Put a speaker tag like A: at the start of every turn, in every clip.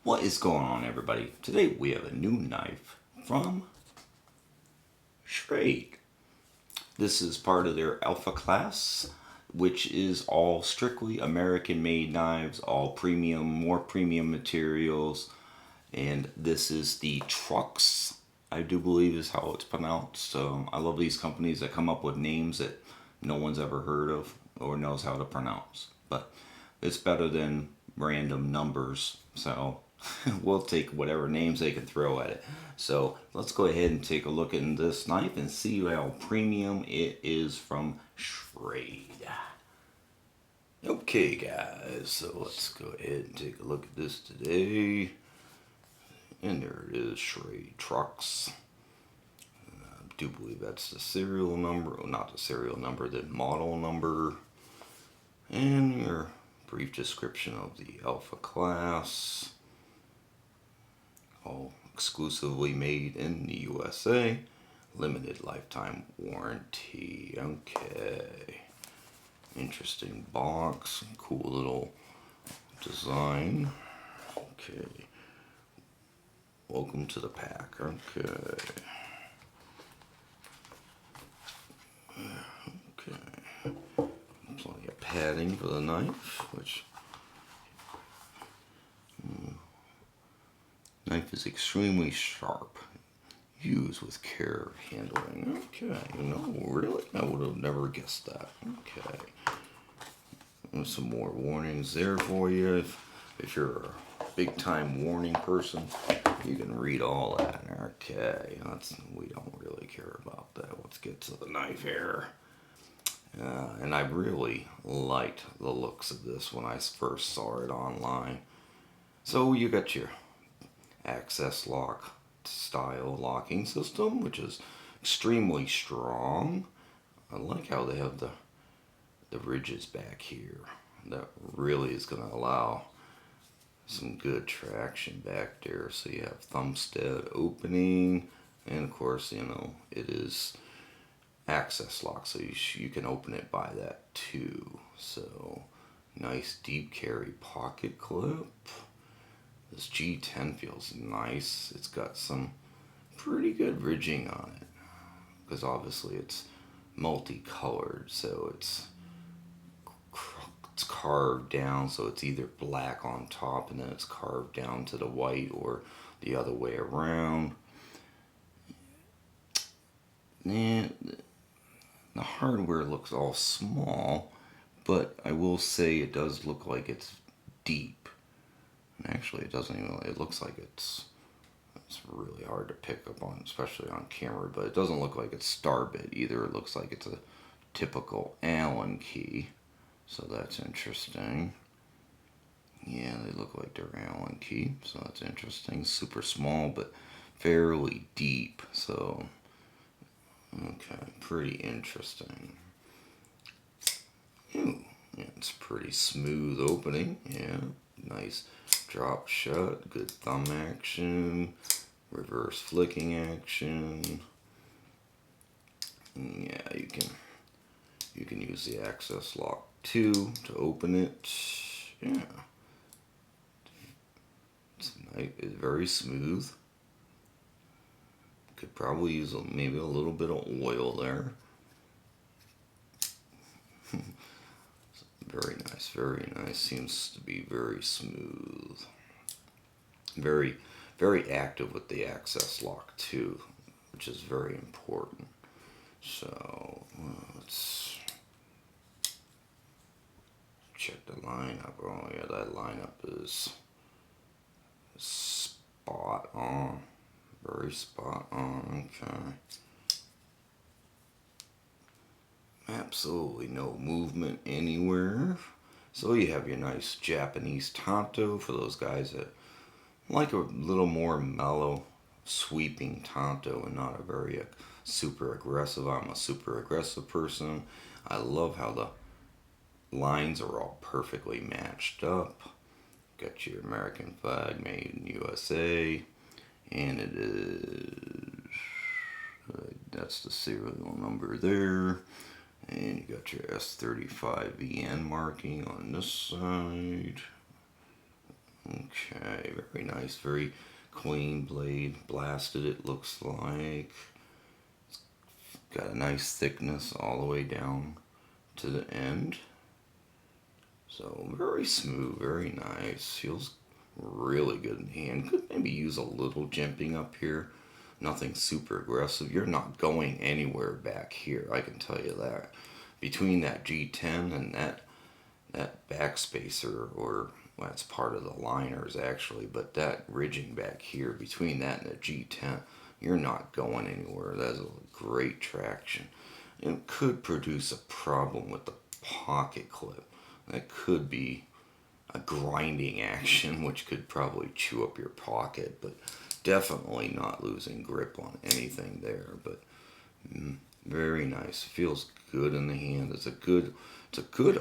A: What is going on, everybody? Today we have a new knife from Schrade. This is part of their Alpha class, which is all strictly American made knives, all premium, more premium materials. And this is the Truix, I do believe is how it's pronounced. I love these companies that come up with names that no one's ever heard of or knows how to pronounce. But it's better than random numbers, so we'll take whatever names they can throw at it. So let's go ahead and take a look at this knife and see how premium it is from Schrade. Okay guys, so let's go ahead and take a look at this today. And there it is, Schrade Truix. I do believe that's the serial number, oh, not the serial number, the model number. And your brief description of the Alpha class. All exclusively made in the USA. Limited lifetime warranty. Okay. Interesting box. Cool little design. Okay. Welcome to the pack. Okay. Okay. Plenty of padding for the knife, which knife is extremely sharp. Use with care handling. Okay, really? I would have never guessed that. Okay. And some more warnings there for you. If you're a big time warning person, you can read all that. Okay, we don't really care about that. Let's get to the knife here. And I really liked the looks of this when I first saw it online. So you got your access lock style locking system, which is extremely strong. I like how they have the ridges back here. That really is going to allow some good traction back there. So you have thumb stud opening, and of course, it is access lock, so you can open it by that too. So nice deep carry pocket clip. This G10 feels nice. It's got some pretty good ridging on it, because obviously it's multicolored, so it's carved down, so it's either black on top and then it's carved down to the white, or the other way around. And the hardware looks all small, but I will say it does look like it's deep. And actually, it doesn't even. It looks like it's really hard to pick up on, especially on camera. But it doesn't look like it's star bit either. It looks like it's a typical Allen key, so that's interesting. Yeah, they look like they're Allen key, so that's interesting. Super small, but fairly deep. So. Okay, pretty interesting. Ooh, yeah, it's pretty smooth opening. Yeah, nice drop shut, good thumb action, reverse flicking action. And yeah, you can use the access lock too to open it. Yeah, it's nice. It's very smooth. Could probably use maybe a little bit of oil there. Very nice, very nice. Seems to be very smooth. Very, very active with the access lock too, which is very important. So let's check the lineup. Oh yeah, that lineup is spot on. Very spot on. Okay. Absolutely no movement anywhere. So you have your nice Japanese Tanto for those guys that like a little more mellow, sweeping Tanto and not a very super aggressive. I'm a super aggressive person. I love how the lines are all perfectly matched up. Got your American flag, made in USA. And it is, that's the serial number there. And you got your S35VN marking on this side. Okay, very nice, very clean blade, blasted it looks like. Got a nice thickness all the way down to the end. So very smooth, very nice. Feels really good in hand. Could maybe use a little jimping up here. Nothing super aggressive. You're not going anywhere back here, I can tell you that. Between that G10 and that backspacer, or well, that's part of the liners actually, but that ridging back here, between that and the G10, you're not going anywhere. That's a great traction. It could produce a problem with the pocket clip. That could be a grinding action, which could probably chew up your pocket, but definitely not losing grip on anything there. But very nice. Feels good in the hand. It's a good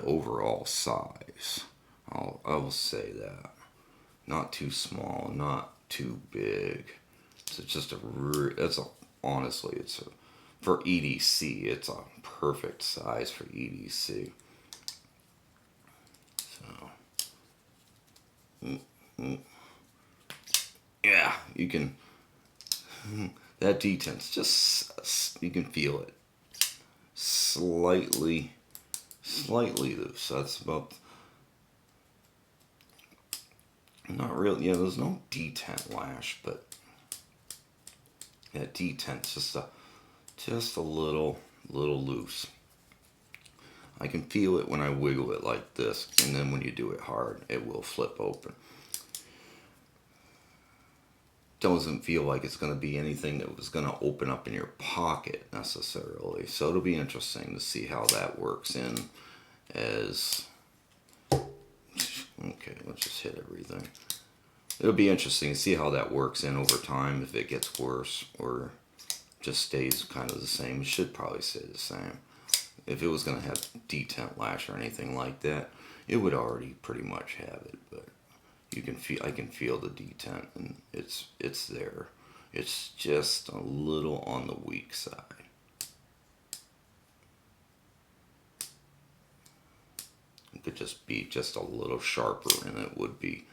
A: overall size. I will say that. Not too small, not too big. So it's just honestly, for EDC, it's a perfect size for EDC. So, yeah, you can, that detent's just, you can feel it. Slightly loose. That's about, not really, yeah, there's no detent lash, but that detent's just a little loose. I can feel it when I wiggle it like this, and then when you do it hard, it will flip open. Doesn't feel like it's going to be anything that was going to open up in your pocket necessarily. So it'll be interesting to see how that works in as... Okay, let's just hit everything. It'll be interesting to see how that works in over time, if it gets worse or just stays kind of the same. It should probably stay the same. If it was going to have detent lash or anything like that, it would already pretty much have it, but I can feel the detent, and it's there. It's just a little on the weak side. It could just be just a little sharper, and it would be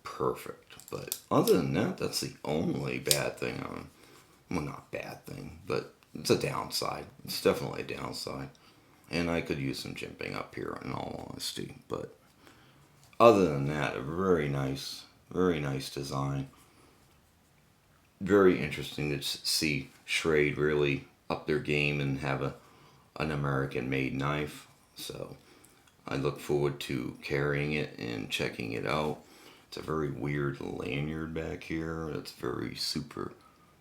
A: perfect. But other than that, that's the only bad thing on, well, not bad thing, but it's a downside. It's definitely a downside. And I could use some jimping up here, in all honesty. But other than that, a very nice design. Very interesting to see Schrade really up their game and have an American-made knife. So I look forward to carrying it and checking it out. It's a very weird lanyard back here. It's very super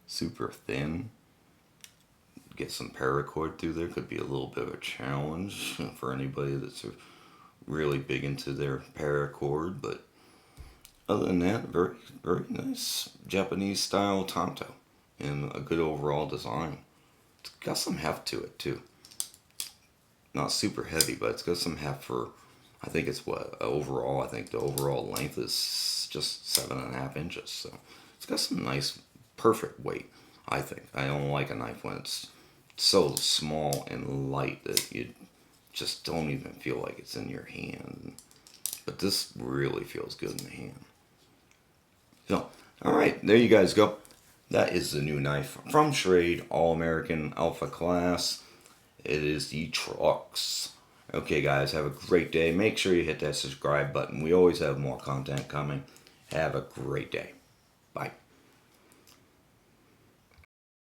A: thin. Get some paracord through there could be a little bit of a challenge for anybody that's really big into their paracord. But other than that, very nice Japanese style Tanto, and a good overall design. It's got some heft to it too. Not super heavy, but it's got some heft for, I think it's overall, I think the overall length is just 7.5 inches. So it's got some nice, perfect weight, I think. I don't like a knife when it's so small and light that you just don't even feel like it's in your hand. But this really feels good in the hand. So, alright, there you guys go. That is the new knife from Schrade, All-American Alpha Class. It is the Truix. Okay guys, have a great day. Make sure you hit that subscribe button. We always have more content coming. Have a great day. Bye.